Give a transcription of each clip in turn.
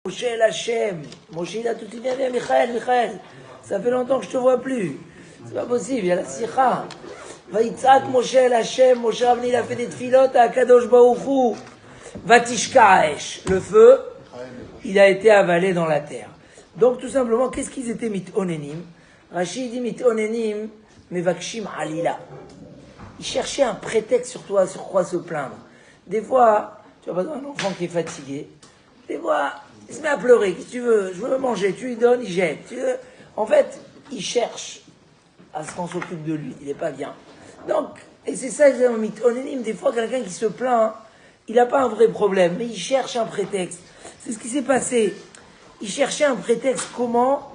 Moshe el Hachem. Moshe il a tout dit, viens, Michael, ça fait longtemps que je te vois plus. C'est pas possible, il y a la sikha. Vaïtzak Moshe el Hachem, Moshe Rabbeinu il a fait des tfilotes à Kadosh Baruch Hu. Vatishkaesh, le feu, il a été avalé dans la terre. Donc tout simplement, qu'est-ce qu'ils étaient mitonenim? Rachid dit mitonenim, mevakshim alila. Ils cherchaient un prétexte sur toi, sur quoi se plaindre. Des fois, tu vois, un enfant qui est fatigué, des fois, il se met à pleurer. Qu'est-ce que tu veux? Je veux manger. Tu lui donnes, il jette. En fait, il cherche à ce qu'on s'occupe de lui. Il n'est pas bien. Donc, et c'est ça, les mitonenim. Des fois, quelqu'un qui se plaint, il n'a pas un vrai problème, mais il cherche un prétexte. C'est ce qui s'est passé. Il cherchait un prétexte, comment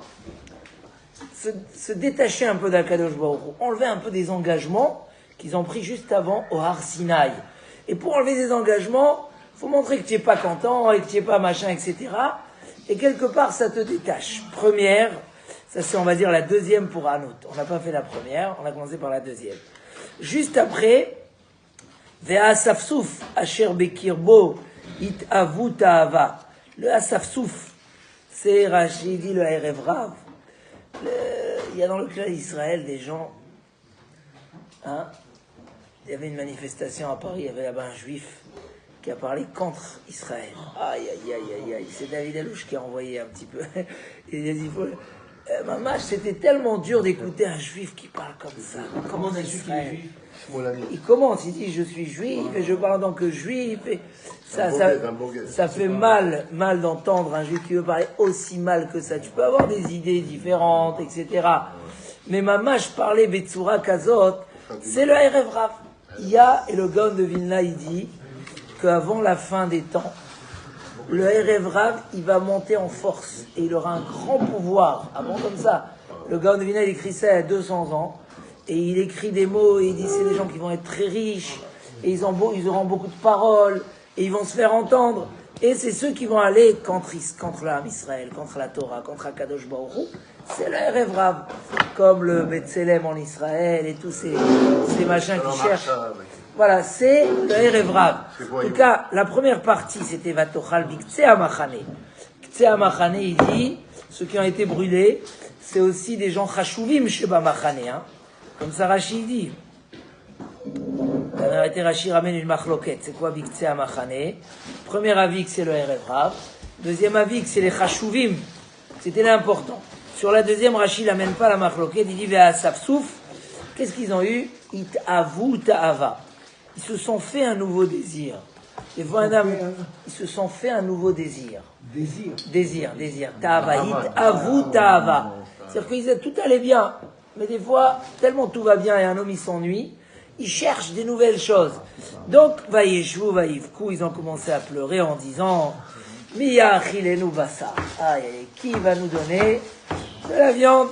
se détacher un peu d'Akadosh Baruch Hu, enlever un peu des engagements qu'ils ont pris juste avant au Har Sinaï. Et pour enlever des engagements, il faut montrer que tu n'es pas content et que tu n'es pas machin, etc. Et quelque part, ça te détache. Première, ça c'est, on va dire, la deuxième pour Hanout. On n'a pas fait la première, on a commencé par la deuxième. Juste après, Ve'asafsouf asher bekirbo it avu ta'ava. Le asafsouf, c'est Rachid dit le Erev Rav. Il y a dans le clan d'Israël des gens. Hein, il y avait une manifestation à Paris, il y avait là-bas un juif qui a parlé contre Israël. Aïe, aïe, aïe, aïe, aïe. C'est David Alouche qui a envoyé un petit peu. Il a dit, Mamash, c'était tellement dur d'écouter un juif qui parle comme ça. Comment un juif qui est juif? Il commence, il dit je suis juif et je parle en tant que juif. Et ça fait mal d'entendre un juif qui veut parler aussi mal que ça. Tu peux avoir des idées différentes, etc. Mais Mamash parlait Betsura Kazot, c'est le Erev Rav. Il y a, et le Gaon de Vilna, il dit qu'avant la fin des temps, le Erev Rav, il va monter en force et il aura un grand pouvoir. Avant comme ça, le Gaon de Vilna, il écrit ça il y a 200 ans. Et il écrit des mots, et il dit c'est des gens qui vont être très riches, et ils auront beaucoup de paroles, et ils vont se faire entendre. Et c'est ceux qui vont aller contre l'âme Israël, contre la Torah, contre Akadosh Baruch Hu. C'est le Erev Rav, comme le Betselem en Israël, et tous ces machins qui cherchent. Voilà, c'est le Erev Rav. En tout cas, la première partie, c'était Vatochal Biktseh Amachane. Biktseh Amachane, il dit, ceux qui ont été brûlés, c'est aussi des gens Chashuvim Sheba Machane, hein. Comme ça Rashi dit. La vérité, Rashi ramène une machloket. C'est quoi Biktseh Amachane? Premier avis que c'est le Erev Rav. Deuxième avis que c'est les Chashuvim. C'était l'important. Sur la deuxième, Rashi n'amène pas la machloket. Il dit Ve'asafsouf. Qu'est-ce qu'ils ont eu? It avu ta'ava. Ils se sont fait un nouveau désir. Des fois, ils se sont fait un nouveau désir. Désir. Ta'ava. It avu ta'ava. C'est-à-dire que tout allait bien. Mais des fois, tellement tout va bien et un homme il s'ennuie, il cherche des nouvelles choses. Donc, Vayeshvu, Vayivku, ils ont commencé à pleurer en disant Miya achilenu basa. Qui va nous donner de la viande?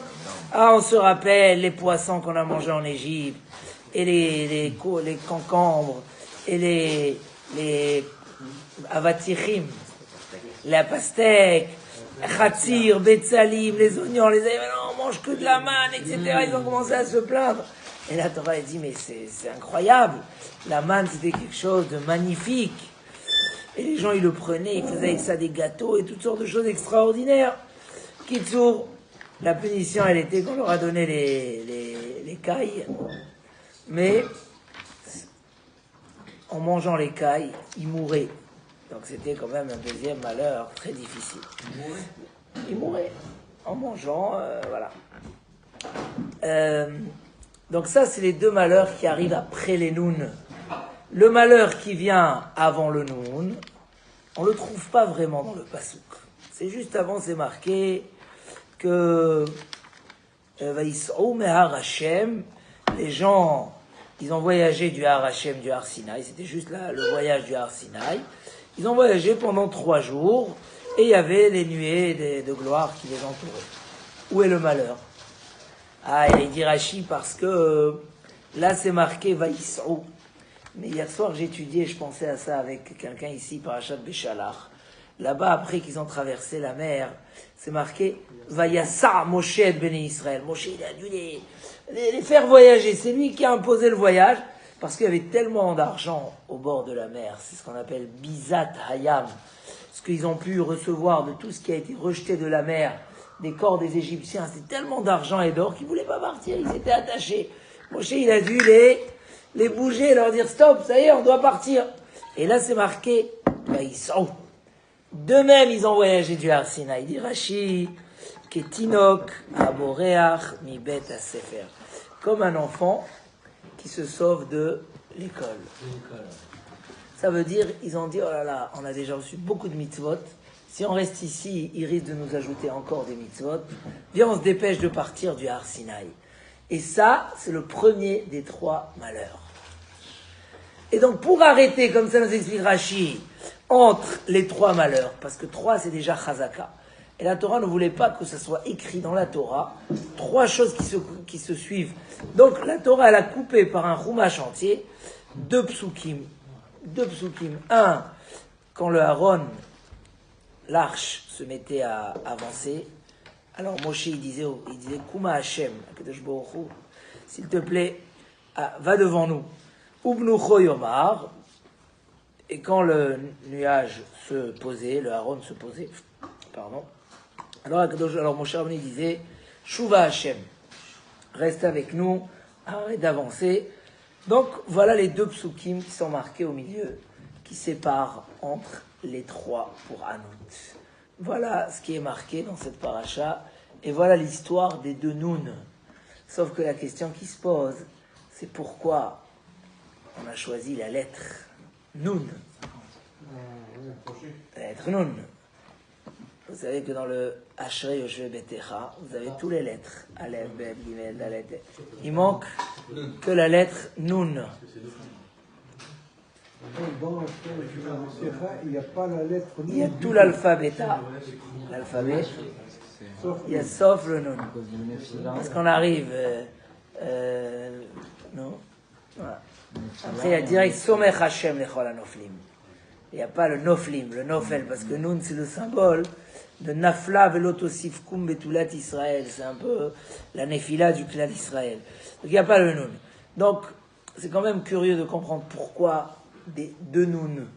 Ah, on se rappelle les poissons qu'on a mangés en Égypte, et les concombres, et les avatichim, la pastèque, Khatsir, Betsalim, les oignons, les aïeux, on mange que de la manne, etc. Ils ont commencé à se plaindre. Et la Torah a dit, mais c'est incroyable. La manne, c'était quelque chose de magnifique. Et les gens, ils le prenaient, ils faisaient avec ça des gâteaux et toutes sortes de choses extraordinaires. Kitsour, la punition, elle était qu'on leur a donné les cailles. Mais, en mangeant les cailles, ils mouraient. Donc c'était quand même un deuxième malheur très difficile. Il mourait en mangeant, voilà. Donc ça, c'est les deux malheurs qui arrivent après les Noun. Le malheur qui vient avant le Noun, on ne le trouve pas vraiment dans le Passouk. C'est juste avant, c'est marqué que Vaïs'ou mehar Hashem, les gens, ils ont voyagé du Har Hashem, du Har Sinaï, c'était juste là, le voyage du Har Sinaï. Ils ont voyagé pendant 3 jours, et il y avait les nuées de gloire qui les entouraient. Où est le malheur? Ah, il dit Rashi parce que là c'est marqué Vaïs'ou. Mais hier soir j'ai étudié, je pensais à ça avec quelqu'un ici, Parashat Béchalach. Là-bas, après qu'ils ont traversé la mer, c'est marqué Vayassa Moshe et Béné Israël. Moshe, il a dû les faire voyager. C'est lui qui a imposé le voyage. Parce qu'il y avait tellement d'argent au bord de la mer, c'est ce qu'on appelle Bizat Hayam. ce qu'ils ont pu recevoir de tout ce qui a été rejeté de la mer, des corps des Égyptiens, c'est tellement d'argent et d'or qu'ils ne voulaient pas partir, ils étaient attachés. Moshe, il a dû les bouger, leur dire stop, ça y est, on doit partir. Et là, c'est marqué, ils sont. De même, ils ont voyagé du Har Sinaï, dit Rashi, Ketinok, Aboreach, Mibet Sefer. Comme un enfant qui se sauve de l'école. Ça veut dire, ils ont dit, oh là là, on a déjà reçu beaucoup de mitzvot. Si on reste ici, il risque de nous ajouter encore des mitzvot. Viens, on se dépêche de partir du Har Sinaï. Et ça, c'est le premier des 3 malheurs. Et donc, pour arrêter, comme ça nous explique Rashi, entre les 3 malheurs, parce que 3, c'est déjà Chazaka. Et la Torah ne voulait pas que ça soit écrit dans la Torah, 3 choses qui se suivent. Donc, la Torah, elle a coupé par un Chumash entier 2 psukim. 2 psukim. Un, quand le Aaron, l'arche, se mettait à avancer, alors Moshe, il disait Kuma Hashem, Akadosh Baruch Hu, s'il te plaît, va devant nous. Ubnucho Yomar, et quand le nuage se posait, le Aaron se posait, pardon, alors Moshe Rabbeinu disait Shuva Hashem, reste avec nous, arrête d'avancer. Donc voilà les 2 psukim qui sont marqués au milieu, qui séparent entre les 3 pour Hanout. Voilà ce qui est marqué dans cette paracha, et voilà l'histoire des 2 Noun. Sauf que la question qui se pose, c'est pourquoi on a choisi la lettre Noun. La lettre Noun. Vous savez que dans le Ashrei Yoshve Betecha, vous avez toutes les lettres. Aleph, Bet, Gimel, Dalet. Il manque que la lettre Noun. Dans il n'y a pas la lettre Noun. Il y a tout l'alphabet. L'alphabet. Il y a sauf le Noun. Parce qu'on arrive. Non. Voilà. Après, il y a direct Somech Hashem Lechol HaNoflim. Il n'y a pas le Noflim, le Nofel, parce que Noun, c'est le symbole de Nafla Velotosif Kum Betulat Israël. C'est un peu la Nefila du clan d'Israël. Donc, il n'y a pas le Noun. Donc, c'est quand même curieux de comprendre pourquoi des 2 Noun.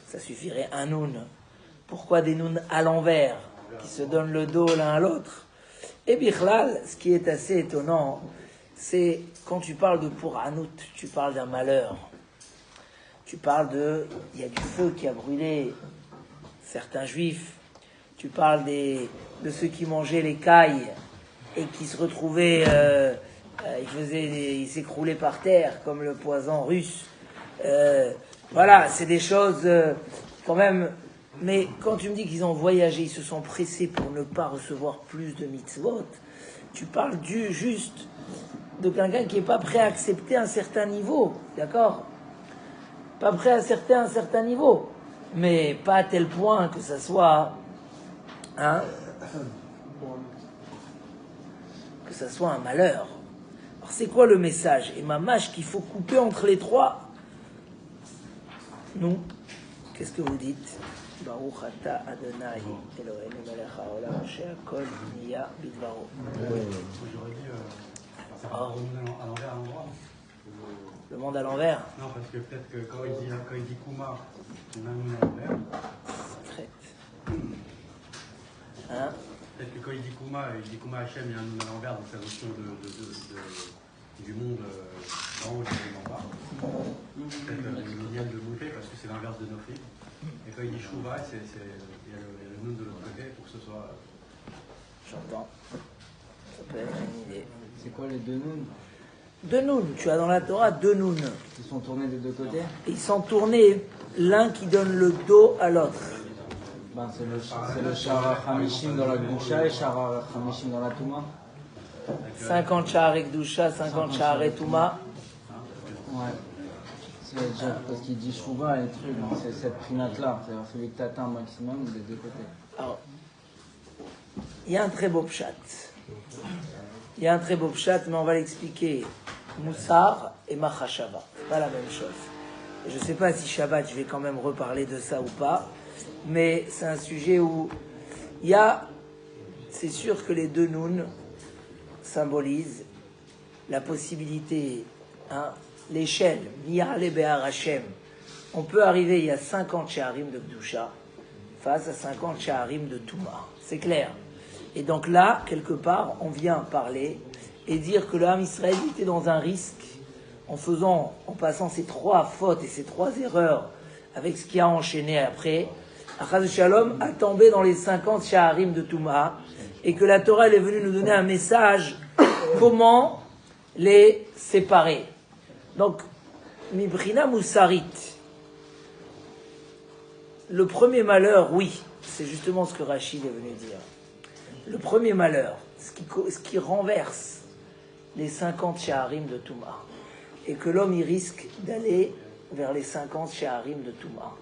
Ça suffirait un Noun. Pourquoi des Noun à l'envers, qui se donnent le dos l'un à l'autre? Et Bichlal, ce qui est assez étonnant, c'est quand tu parles de pour Hanout, tu parles d'un malheur. Tu parles il y a du feu qui a brûlé certains juifs. Tu parles de ceux qui mangeaient les cailles et qui se retrouvaient, ils s'écroulaient par terre comme le poison russe. Voilà, c'est des choses quand même. Mais quand tu me dis qu'ils ont voyagé, ils se sont pressés pour ne pas recevoir plus de mitzvot, tu parles juste de quelqu'un qui n'est pas prêt à accepter un certain niveau, d'accord? Pas prêt à accepter un certain niveau, mais pas à tel point que ça soit, que ça soit un malheur. Alors c'est quoi le message? Et ma mâche qu'il faut couper entre les 3. Nous, qu'est-ce que vous dites? Baruch ata Adonai Eloheinu melech haolam she'akol niya bidvaro. J'aurais dit, ça va à l'envers à l'endroit. Le monde à l'envers? Non, parce que peut-être que quand il dit Kuma, on a un monde à l'envers. Traite. Hein? Peut-être que quand il dit Kuma Hachem, il y a un monde à l'envers, donc c'est la notion du monde en haut et en bas. Peut-être le millième de monter, parce que c'est l'inverse de Nofli. Et quand il dit Shuva, il y a le monde de l'autre côté pour que ce soit. J'entends. Ça peut être une idée. C'est quoi les 2 Noun? 2 Noun. Tu as dans la Torah 2 Noun. Ils sont tournés des 2 côtés? Ils sont tournés l'un qui donne le dos à l'autre. Ben, c'est le Shara Hamishim dans la Gdusha et Shara Hamishim dans la Touma. 50 Sha'arei Gdusha, 50 Sha'arei Touma. Ouais. Parce qu'il dit Shuva et truc, c'est cette prinate-là. C'est-à-dire celui que tu atteins au maximum des 2 côtés. Alors, il y a un très beau pshat. Il y a un très beau pshat, mais on va l'expliquer. Moussar et Machashava. C'est pas la même chose. Et je ne sais pas si Shabbat, je vais quand même reparler de ça ou pas. Mais c'est un sujet où il y a, c'est sûr que les 2 Noun symbolisent la possibilité, l'échelle, Miyale Be'ar Hashem. On peut arriver, il y a 50 Shaharim de Gdusha, face à 50 shaharim de Touma. C'est clair. Et donc là, quelque part, on vient parler et dire que l'âme Israël était dans un risque en passant ces 3 fautes et ces 3 erreurs avec ce qui a enchaîné après. Achaz Shalom a tombé dans les 50 shaharim de Touma et que la Torah elle est venue nous donner un message comment les séparer. Donc, Mibrina Moussarit, le premier malheur, oui, c'est justement ce que Rachid est venu dire. Le premier malheur, ce qui renverse les 50 shaharim de Touma, et que l'homme il risque d'aller vers les 50 shaharim de Touma.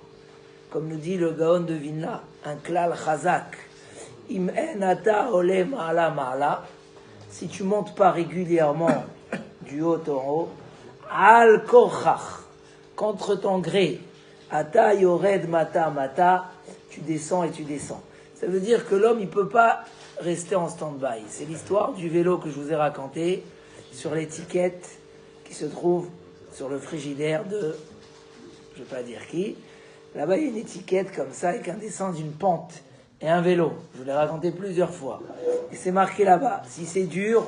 Comme nous dit le Gaon de Vilna, un klal chazak, im en ata ole ma'ala ma'ala, si tu montes pas régulièrement du haut en haut, al korchach, contre ton gré, ata yored mata mata, tu descends et tu descends. Ça veut dire que l'homme il peut pas rester en stand-by. C'est l'histoire du vélo que je vous ai raconté sur l'étiquette qui se trouve sur le frigidaire de, je ne vais pas dire qui. Là-bas, il y a une étiquette comme ça avec un dessin d'une pente et un vélo. Je vous l'ai raconté plusieurs fois. Et c'est marqué là-bas. Si c'est dur,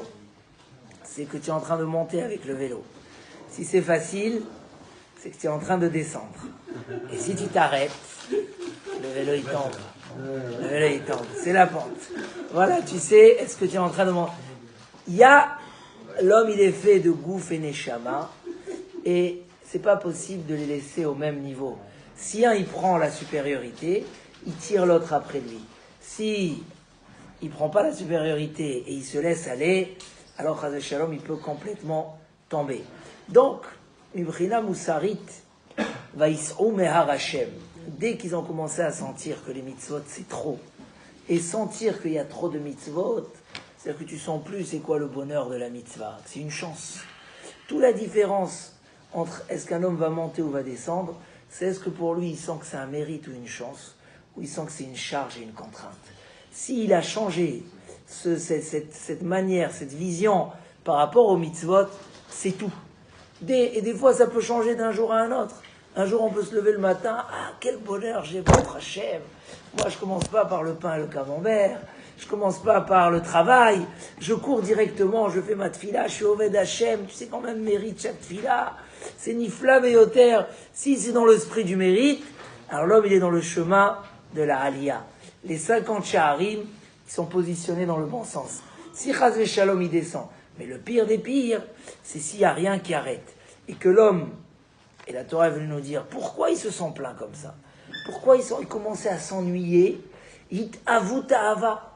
c'est que tu es en train de monter avec le vélo. Si c'est facile, c'est que tu es en train de descendre. Et si tu t'arrêtes, le vélo il tombe. Le vélo il tombe. C'est la pente. Voilà, tu sais, est-ce que tu es en train de monter? L'homme il est fait de gouf et neshama. Et c'est pas possible de les laisser au même niveau. Si un il prend la supériorité, il tire l'autre après lui. Si il prend pas la supériorité et il se laisse aller, alors Chazé Shalom il peut complètement tomber. Donc, Mibrina Moussarit va is'ou mehar Hashem. Dès qu'ils ont commencé à sentir que les mitzvot c'est trop, et sentir qu'il y a trop de mitzvot, c'est-à-dire que tu sens plus c'est quoi le bonheur de la mitzvah. C'est une chance. Toute la différence entre est-ce qu'un homme va monter ou va descendre, c'est est-ce que pour lui il sent que c'est un mérite ou une chance, ou il sent que c'est une charge et une contrainte. S'il a changé cette manière, cette vision par rapport aux mitzvot, c'est tout. Et des fois ça peut changer d'un jour à un autre. Un jour on peut se lever le matin, ah quel bonheur j'ai votre Hachem. Moi je commence pas par le pain et le camembert, je commence pas par le travail, je cours directement, je fais ma tfila, je suis Oved Hachem, tu sais quand même mérite chaque tfila. C'est Nifla Veyoter. Si c'est dans l'esprit du mérite, alors l'homme il est dans le chemin de la Aliyah. Les 50 shaharim qui sont positionnés dans le bon sens. Si Chazé Shalom il descend, mais le pire des pires, c'est s'il n'y a rien qui arrête. Et que l'homme, et la Torah est venue nous dire, pourquoi ils se sont plaints comme ça? Pourquoi ils commençaient à s'ennuyer? It avut ta'ava.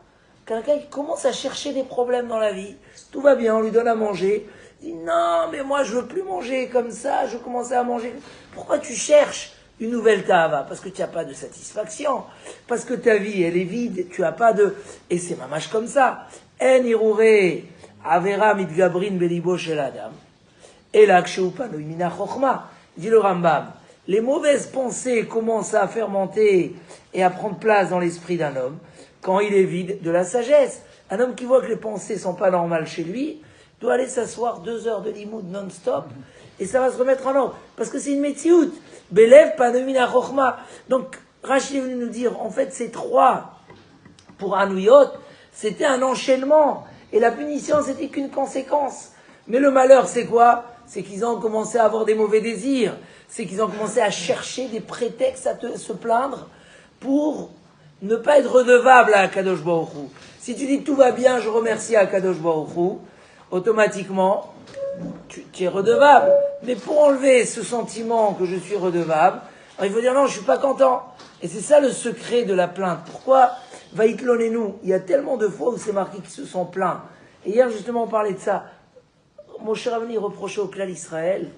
Quelqu'un qui commence à chercher des problèmes dans la vie. Tout va bien, on lui donne à manger. Il dit, non, mais moi je veux plus manger comme ça, je commençais à manger. Pourquoi tu cherches une nouvelle ta'ava? Parce que tu n'as pas de satisfaction. Parce que ta vie, elle est vide, tu n'as pas de... Et c'est mamache comme ça. En irure avera mitgabrin belibo shel adam. Et là, ksheupanu mina chokhma. Dit le Rambam. Les mauvaises pensées commencent à fermenter et à prendre place dans l'esprit d'un homme quand il est vide de la sagesse. Un homme qui voit que les pensées sont pas normales chez lui doit aller s'asseoir 2 heures de limoud non-stop et ça va se remettre en ordre. Parce que c'est une métiout. Belev panomina chokhma. Donc, Rachid est venu nous dire, en fait, ces 3 pour Anouyot, c'était un enchaînement. Et la punition, c'était qu'une conséquence. Mais le malheur, c'est quoi? C'est qu'ils ont commencé à avoir des mauvais désirs. C'est qu'ils ont commencé à chercher des prétextes à se plaindre pour ne pas être redevable à Akadosh Baruch Hu. Si tu dis tout va bien, je remercie Akadosh Baruch Hu, automatiquement, tu es redevable. Mais pour enlever ce sentiment que je suis redevable, alors il faut dire non, je suis pas content. Et c'est ça le secret de la plainte. Pourquoi Vaïtlonenu? Il y a tellement de fois où c'est marqué qu'ils se sont plaints. Et hier, justement, on parlait de ça. Moshe Rabbeinu reprochait au clan Israël,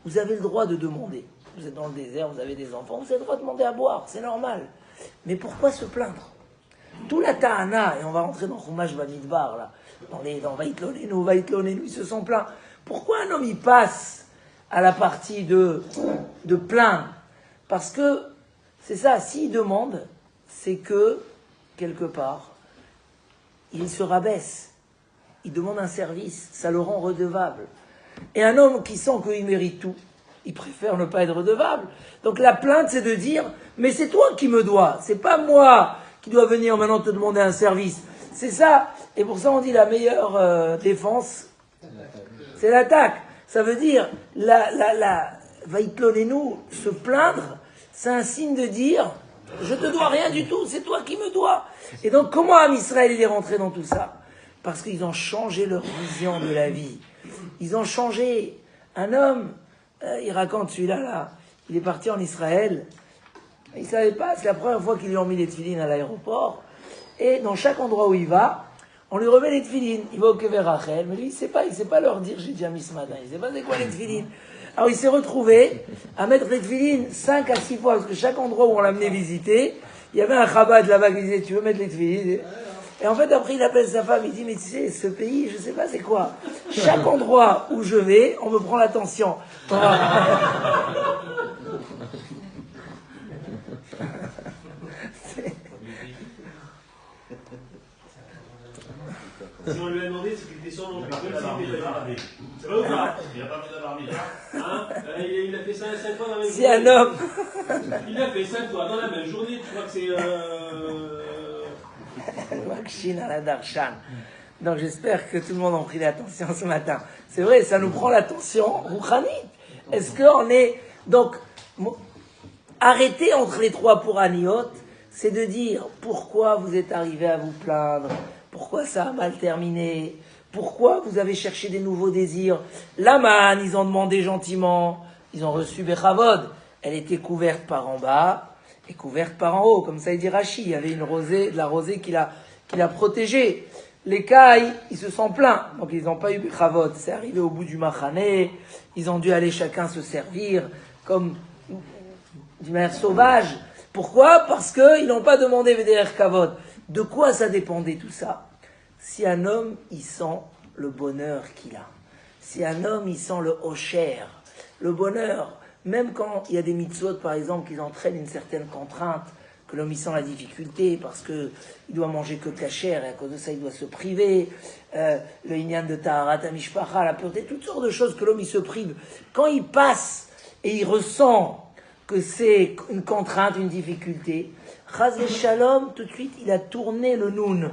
vous avez le droit de demander. Vous êtes dans le désert, vous avez des enfants, vous avez le droit de demander à boire, c'est normal. Mais pourquoi se plaindre? Tout la ta'ana, et on va rentrer dans Chumash Bamidbar, là, dans Vaïtlonenu, ils se sont plaints. Pourquoi un homme, il passe à la partie de plaindre? Parce que, c'est ça, s'il demande, c'est que, quelque part, il se rabaisse. Il demande un service, ça le rend redevable. Et un homme qui sent qu'il mérite tout, il préfère ne pas être redevable. Donc la plainte, c'est de dire, mais c'est toi qui me dois, c'est pas moi qui dois venir maintenant te demander un service. C'est ça. Et pour ça, on dit la meilleure défense, c'est l'attaque. Ça veut dire, vaïtlonenu, se plaindre, c'est un signe de dire, je te dois rien du tout, c'est toi qui me dois. Et donc, comment Am Israël il est rentré dans tout ça? Parce qu'ils ont changé leur vision de la vie. Ils ont changé. Un homme, il raconte celui-là, là, il est parti en Israël, il ne savait pas, c'est la première fois qu'ils lui ont mis les tefilines à l'aéroport, et dans chaque endroit où il va, on lui remet les tefilines. Il va au Kever Rachel, mais lui, il ne sait pas leur dire, j'ai déjà mis ce matin, il ne sait pas c'est quoi les tefilines. Alors il s'est retrouvé à mettre les tefilines 5 à 6 fois, parce que chaque endroit où on l'a amené visiter, il y avait un Chabad là-bas qui disait, tu veux mettre les tefilines? Et en fait, après, il appelle sa femme, il dit, mais tu sais, ce pays, je ne sais pas c'est quoi. Chaque endroit où je vais, on me prend l'attention. Si on lui a demandé ce qu'il était sur l'oncle, comme s'il était barbé. C'est vrai ou pas? Il n'a pas fait de barbe, hein? Il a fait ça 5 fois dans la même journée. Si un homme... Il l'a fait 5 fois dans la même journée, tu crois que c'est... Wakshin à la Darshan. Donc j'espère que tout le monde a pris l'attention ce matin. C'est vrai, ça nous prend l'attention rouchanite. Est-ce qu'on est... Donc, arrêter entre les trois pour Aniot, c'est de dire pourquoi vous êtes arrivé à vous plaindre, pourquoi ça a mal terminé, pourquoi vous avez cherché des nouveaux désirs. Laman, ils ont demandé gentiment, ils ont reçu Bechavod, elle était couverte par en bas et couverte par en haut, comme ça il dit Rashi, il y avait une rosée, de la rosée qui l'a protégée. Les cailles, ils se sont plaints, donc ils n'ont pas eu Bechavod, c'est arrivé au bout du Machané, ils ont dû aller chacun se servir comme d'une manière sauvage. Pourquoi? Parce qu'ils n'ont pas demandé Veder Kavod. De quoi ça dépendait tout ça? Si un homme, il sent le bonheur qu'il a. Si un homme, il sent le hosher, le bonheur, même quand il y a des mitzvot, par exemple, qui entraînent une certaine contrainte, que l'homme, il sent la difficulté, parce qu'il doit manger que kasher, et à cause de ça, il doit se priver, le inyan de Taharat Amishpacha, la pureté, toutes sortes de choses que l'homme, il se prive. Quand il passe et il ressent que c'est une contrainte, une difficulté, Chaz Shalom, tout de suite, il a tourné le noun.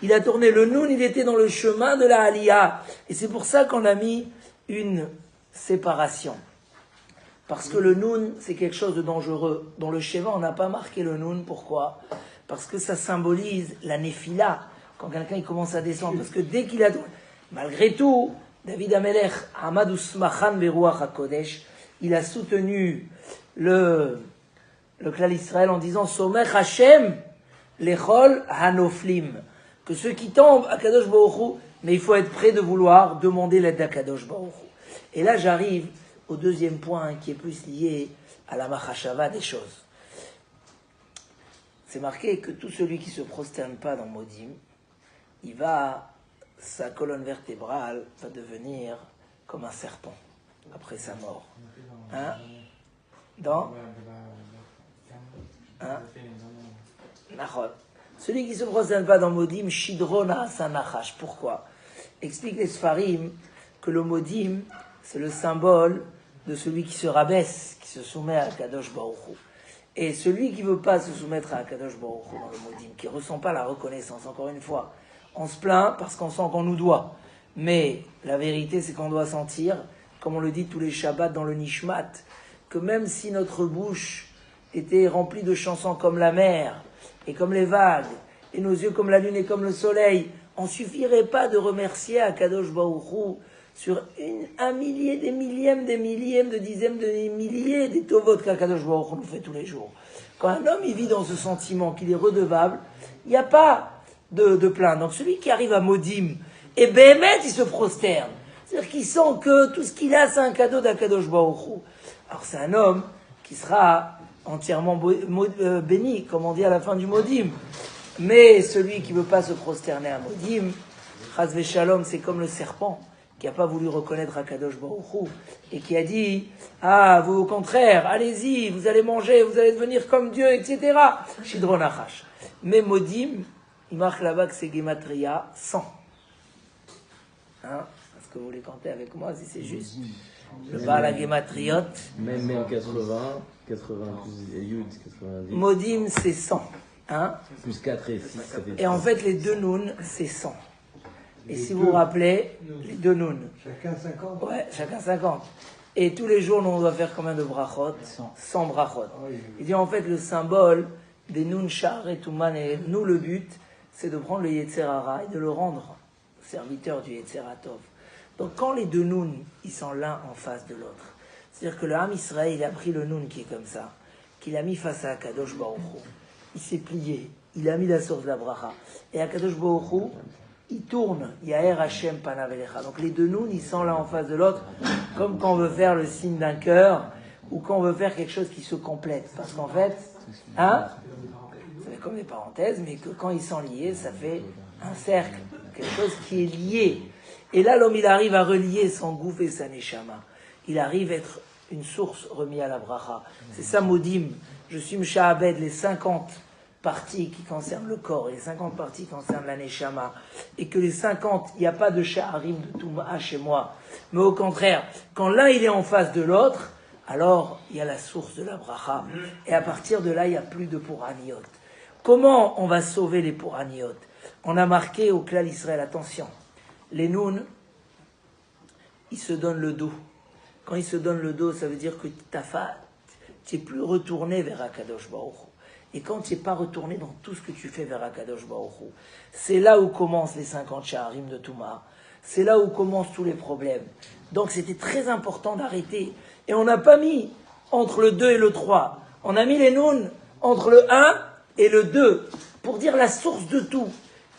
Il a tourné le noun, il était dans le chemin de la Aliyah. Et c'est pour ça qu'on a mis une séparation. Parce que le noun, c'est quelque chose de dangereux. Dans le Sheva, on n'a pas marqué le noun. Pourquoi? Parce que ça symbolise la Nephila, quand quelqu'un il commence à descendre. Parce que dès qu'il a... Malgré tout, David Amelech, Hamad Usmachan Beruach HaKodesh, il a soutenu le clan Israël en disant Somech Hashem lechol hanoflim, que ceux qui tombent à Kadosh Baruch Hu, mais il faut être prêt de vouloir demander l'aide à Kadosh Baruch Hu. Et là j'arrive au deuxième point qui est plus lié à la machashava des choses. C'est marqué que tout celui qui se prosterne pas dans Modim, sa colonne vertébrale va devenir comme un serpent après sa mort. Hein? Celui qui ne se prosterne pas dans Modim, Shidrona Sanachash. Pourquoi? Explique les Sfarim que le Modim, c'est le symbole de celui qui se rabaisse, qui se soumet à Kadosh Baruch Hu. Et celui qui ne veut pas se soumettre à Kadosh Baruch Hu dans le Modim, qui ne ressent pas la reconnaissance, encore une fois, on se plaint parce qu'on sent qu'on nous doit. Mais la vérité, c'est qu'on doit sentir, comme on le dit tous les Shabbats dans le Nishmat, que même si notre bouche était remplie de chansons comme la mer et comme les vagues, et nos yeux comme la lune et comme le soleil, on ne suffirait pas de remercier Akadosh Baruch Hu sur un millier, des millièmes, de dixièmes, de milliers des tovot qu'Akadosh Baruch Hu nous fait tous les jours. Quand un homme il vit dans ce sentiment qu'il est redevable, il n'y a pas de plainte. Donc celui qui arrive à Modim, et Béhémet, il se prosterne. C'est-à-dire qu'il sent que tout ce qu'il a, c'est un cadeau d'Akadosh Baruch Hu. Alors c'est un homme qui sera entièrement béni, comme on dit à la fin du Modim. Mais celui qui ne veut pas se prosterner à Modim, Chaz Veshalom, c'est comme le serpent qui n'a pas voulu reconnaître Akadosh Baruch Hu et qui a dit vous au contraire, allez-y, vous allez manger, vous allez devenir comme Dieu, etc. Shidron Achash. Mais Modim, il marque là-bas que c'est Gematria 100. Parce que vous voulez compter avec moi, si c'est juste. Le Baal HaGematriot. Même 80 plus Yud, 90. Modim, c'est 100. Hein? Plus 4 et 6, ça fait Et en fait, les 2 Noun, c'est 100. Et si vous vous rappelez, les 2 Noun. Chacun 50. Ouais, chacun 50. Et tous les jours, nous, on doit faire combien de brachot? 100 brachot. Il dit en fait, le symbole des Noun, Shar et Touman, et nous, le but, c'est de prendre le Yetzer Hara et de le rendre serviteur du Yetzer Hatov. Donc quand les 2 Noun, ils sont l'un en face de l'autre, c'est-à-dire que le Ham Israël, il a pris le Noun qui est comme ça, qu'il a mis face à Akadosh Baruch Hu. Il s'est plié, il a mis la source de la bracha. Et Akadosh Baruch Hu, il tourne, Yaher Hashem Panav Elecha. Donc les 2 Noun, ils sont l'un en face de l'autre, comme quand on veut faire le signe d'un cœur, ou quand on veut faire quelque chose qui se complète. Parce qu'en fait, hein, ça fait comme des parenthèses, mais que quand ils sont liés, ça fait un cercle, quelque chose qui est lié. Et là, l'homme, il arrive à relier son gouffre et sa neshama. Il arrive à être une source remise à la bracha. C'est ça, Modim. Je suis Mshahabed, les 50 parties qui concernent le corps et les 50 parties qui concernent la neshama. Et que les 50, il n'y a pas de sha'arim de Touma chez moi. Mais au contraire, quand l'un, il est en face de l'autre, alors il y a la source de la bracha. Et à partir de là, il n'y a plus de pouraniot. Comment on va sauver les pouraniot? On a marqué au Klal Israël, attention, les Noun, ils se donnent le dos. Quand ils se donnent le dos, ça veut dire que tu n'es plus retourné vers Akadosh Baruch Hu. Et quand tu n'es pas retourné dans tout ce que tu fais vers Akadosh Baruch Hu, c'est là où commencent les 50 Sha'arim de Touma. C'est là où commencent tous les problèmes. Donc c'était très important d'arrêter. Et on n'a pas mis entre le 2 et le 3. On a mis les Noun entre le 1 et le 2 pour dire la source de tout.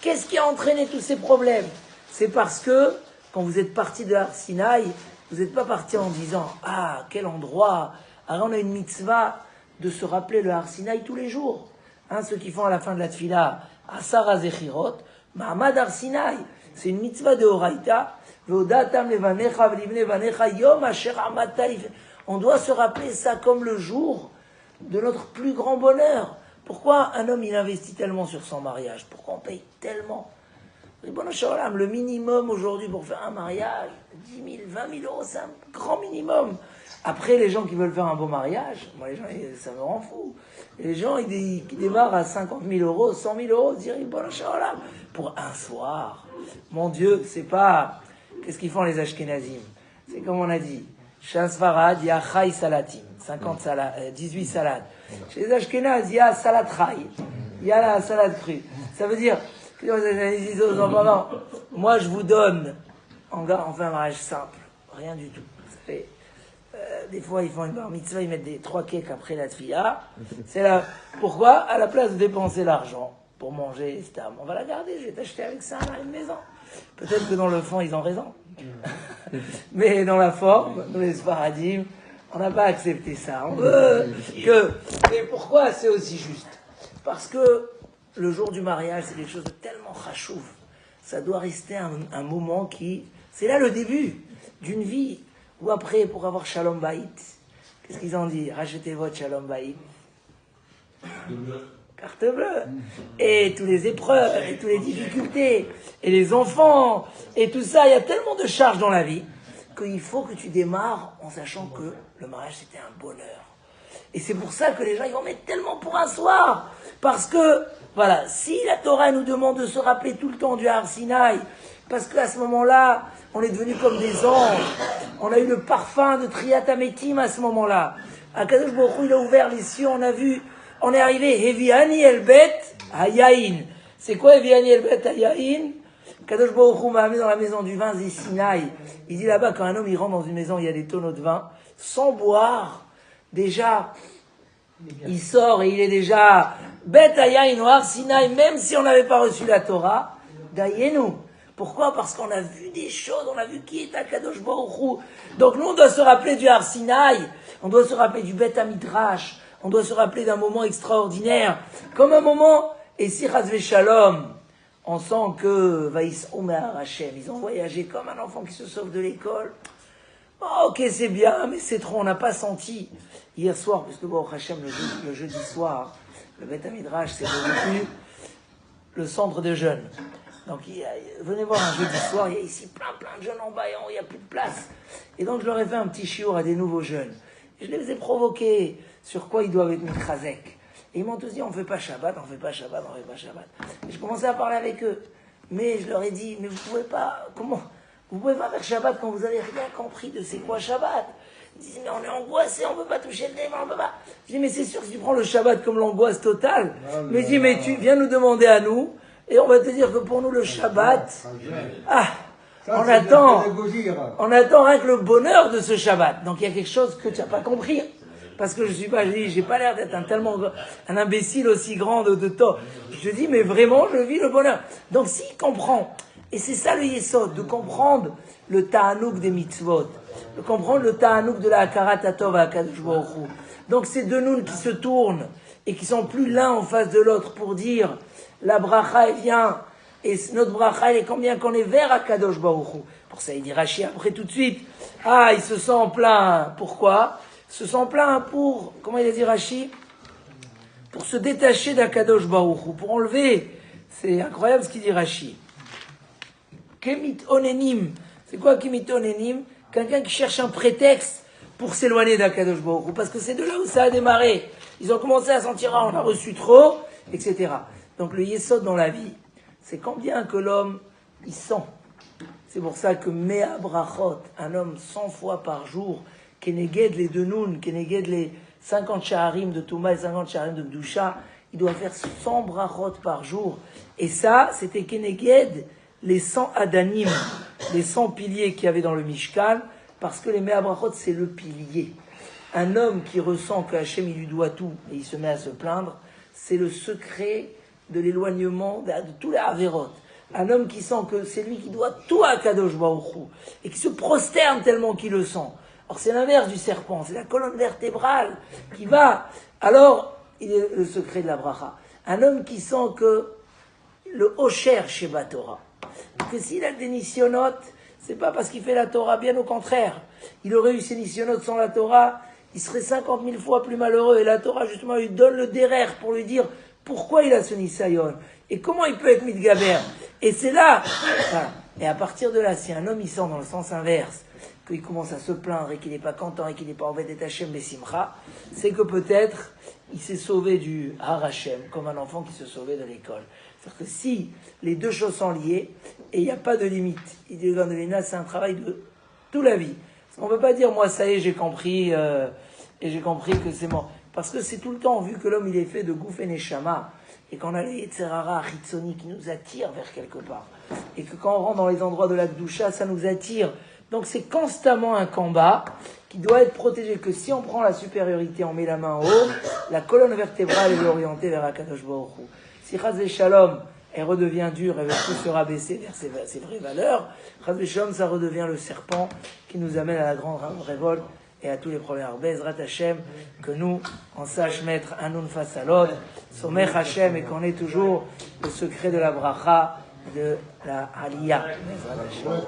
Qu'est-ce qui a entraîné tous ces problèmes? C'est parce que, quand vous êtes parti de Har Sinaï, vous n'êtes pas parti en disant « Ah, quel endroit !» Alors on a une mitzvah de se rappeler le Har Sinaï tous les jours. Hein, ceux qui font à la fin de la tfila « Asara Zechirot » Mahamad Har Sinaï. C'est une mitzvah de Horaïta. « Ve'odatam levanecha v'livne levanecha yom asher amata » On doit se rappeler ça comme le jour de notre plus grand bonheur. Pourquoi un homme il investit tellement sur son mariage? Pourquoi on paye tellement? Le minimum aujourd'hui pour faire un mariage, 10 000, 20 000 euros, c'est un grand minimum. Après, les gens qui veulent faire un beau mariage, moi, les gens, ça me rend fou. Les gens qui démarrent à 50 000 euros, 100 000 euros, dire pour un soir. Mon Dieu, c'est pas. Qu'est-ce qu'ils font les Ashkenazim? C'est comme on a dit. Chez un Sfarad, il y a Chai Salatim, 18 salades. Chez les Ashkenaz, il y a salade Chai. Il y a la salade crue. Ça veut dire. Ils disent aux enfants, non, moi je vous donne, on fait un mariage simple, rien du tout. Ça fait, des fois ils font une bar mitzvah, ils mettent des 3 cakes après la tfila. C'est là. Pourquoi? À la place de dépenser l'argent pour manger, on va la garder, je vais t'acheter avec ça une maison. Peut-être que dans le fond ils ont raison. Mais dans la forme, dans les Sfaradim, on n'a pas accepté ça. On veut que. Mais pourquoi c'est aussi juste? Parce que le jour du mariage, c'est quelque chose de tellement chachouv. Ça doit rester un moment qui... C'est là le début d'une vie. Ou après, pour avoir Shalom Bayit, qu'est-ce qu'ils ont dit? Rachetez votre Shalom Bayit. Carte bleue. Et toutes les épreuves, et toutes les difficultés, et les enfants, et tout ça. Il y a tellement de charges dans la vie qu'il faut que tu démarres en sachant que le mariage, c'était un bonheur. Et c'est pour ça que les gens, ils vont mettre tellement pour un soir. Parce que, voilà, si la Torah nous demande de se rappeler tout le temps du Har Sinaï, parce qu'à ce moment-là, on est devenus comme des anges, on a eu le parfum de Triat Ametim à ce moment-là. Akadosh Baruch Hu, il a ouvert les cieux, on a vu, on est arrivé, Heviani Elbet Hayaïn. C'est quoi Heviani Elbet Hayaïn? Akadosh Baruch Hu m'a amené dans la maison du vin Zé-Sinaï. Il dit là-bas, quand un homme il rentre dans une maison, il y a des tonneaux de vin, sans boire, déjà, il sort et il est déjà Bet Hayaïn ou Har Sinaï, même si on n'avait pas reçu la Torah, Dayenu. Pourquoi? Parce qu'on a vu des choses, on a vu qui est Akadosh Baruch Hu. Donc nous, on doit se rappeler du Har Sinaï, on doit se rappeler du Bet Hamidrash, on doit se rappeler d'un moment extraordinaire, comme un moment, et si Chas Shalom, on sent que Vaïs Omer Hashem, ils ont voyagé comme un enfant qui se sauve de l'école. Oh, ok, c'est bien, mais c'est trop, on n'a pas senti. Hier soir, puisque Baruch Hashem, le jeudi soir, le Bet Hamidrash, c'est devenu le centre de jeûne. Donc, venez voir un jeudi soir, il y a ici plein de jeunes en bas, il n'y a plus de place. Et donc, je leur ai fait un petit chiour à des nouveaux jeunes. Et je les ai provoqués sur quoi ils doivent être michazek. Et ils m'ont tous dit, on ne fait pas Shabbat, on ne fait pas Shabbat, on ne fait pas Shabbat. Et je commençais à parler avec eux. Mais je leur ai dit, mais vous pouvez pas, comment? Vous pouvez pas faire Shabbat quand vous avez rien compris de c'est quoi Shabbat. Ils disent, mais on est angoissé, on ne peut pas toucher le nez, on ne peut pas. Je dis, mais c'est sûr que tu prends le Shabbat comme l'angoisse totale. Mais je dis, mais tu viens nous demander à nous, et on va te dire que pour nous le Shabbat, on attend rien que le bonheur de ce Shabbat. Donc il y a quelque chose que tu n'as pas compris. Parce que j'ai pas l'air d'être un imbécile aussi grand de tort. Je dis, mais vraiment, je vis le bonheur. Donc s'il comprend, et c'est ça le yesod, de comprendre le ta'anouk des mitzvot, de comprendre le ta'anouk de la hakarat hatov hakadosh baruch hu. Donc ces deux nouns qui se tournent, et qui sont plus l'un en face de l'autre pour dire, la bracha, elle vient, et notre bracha, elle est combien qu'on est vers hakadosh baruch hu. Pour ça, il dit Rashi après tout de suite, il se sent plein, pourquoi? Se sent plein pour, comment il a dit Rashi? Pour se détacher d'Akadosh Baruch Hu, pour enlever, c'est incroyable ce qu'il dit Rashi. Kemit onenim, c'est quoi Kemit onenim? Quelqu'un qui cherche un prétexte pour s'éloigner d'Akadosh Baruch Hu, parce que c'est de là où ça a démarré. Ils ont commencé à sentir, on a reçu trop, etc. Donc le yesod dans la vie, c'est combien que l'homme, il sent. C'est pour ça que Mea Brachot, un homme 100 fois par jour, Keneged les deux nouns, Keneged les 50 shaharim de Touma et 50 shaharim de Bdusha, il doit faire 100 brachot par jour. Et ça, c'était Keneged les 100 adanim, les 100 piliers qu'il y avait dans le Mishkan, parce que les Mea Brachot, c'est le pilier. Un homme qui ressent que Hachem, il lui doit tout, et il se met à se plaindre, c'est le secret de l'éloignement de tous les Averot. Un homme qui sent que c'est lui qui doit tout à Kadosh Baruch Hu, et qui se prosterne tellement qu'il le sent. Or, c'est l'inverse du serpent, c'est la colonne vertébrale qui va. Alors, il est le secret de la bracha. Un homme qui sent que le Osher chez Torah, que s'il a des nisyonotes, c'est pas parce qu'il fait la Torah, bien au contraire. Il aurait eu ses nisyonotes sans la Torah, il serait 50 000 fois plus malheureux. Et la Torah, justement, lui donne le derer pour lui dire pourquoi il a ce nisayon et comment il peut être mitgaber. Et c'est là. Voilà. Et à partir de là, si un homme il sent dans le sens inverse, qu'il commence à se plaindre et qu'il n'est pas content et qu'il n'est pas en fait d'Hachem Bessimcha, c'est que peut-être il s'est sauvé du Har Hashem, comme un enfant qui se sauvait de l'école. C'est-à-dire que si les deux choses sont liées, et il n'y a pas de limite, il dit dans Lena, c'est un travail de toute la vie. On ne peut pas dire, moi ça y est, j'ai compris, et j'ai compris que c'est mort. Parce que c'est tout le temps, vu que l'homme il est fait de Gouf et Neshama, et qu'on a les Yetzerara, Chitzoni qui nous attirent vers quelque part, et que quand on rentre dans les endroits de la Gdusha, ça nous attire. Donc c'est constamment un combat qui doit être protégé, que si on prend la supériorité, on met la main en haut, la colonne vertébrale est orientée vers Akadosh Baruch Hu. Si Chaz Shalom, elle redevient dure, elle va tout se rabaisser vers ses vraies valeurs, Chaz Shalom, ça redevient le serpent qui nous amène à la grande révolte et à tous les problèmes. Bezrat Hashem, que nous, on sache mettre un nun face à l'autre, Somech Hashem, et qu'on ait toujours le secret de la bracha, de la aliyah. Bezrat Hashem.